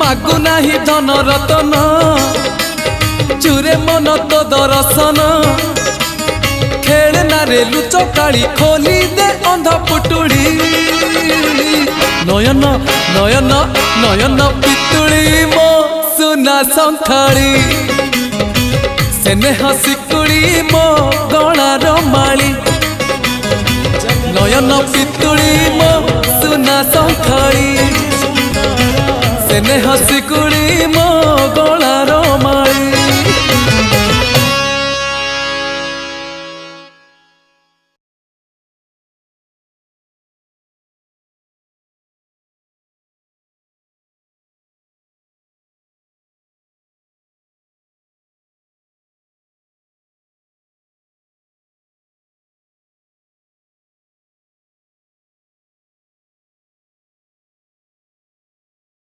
मागु नाही धन रतन चुरे मन तो दर्शन खेलना रे लुचकाड़ी खोली दे अंधा पुटुड़ी नयन नयन नयन पितुड़ी मो सुना संखाड़ी सेने हसिकुड़ी मो गलार माली नयन पितुड़ी मो सुना संखाड़ी सेने हसिकुड़ी मो गलार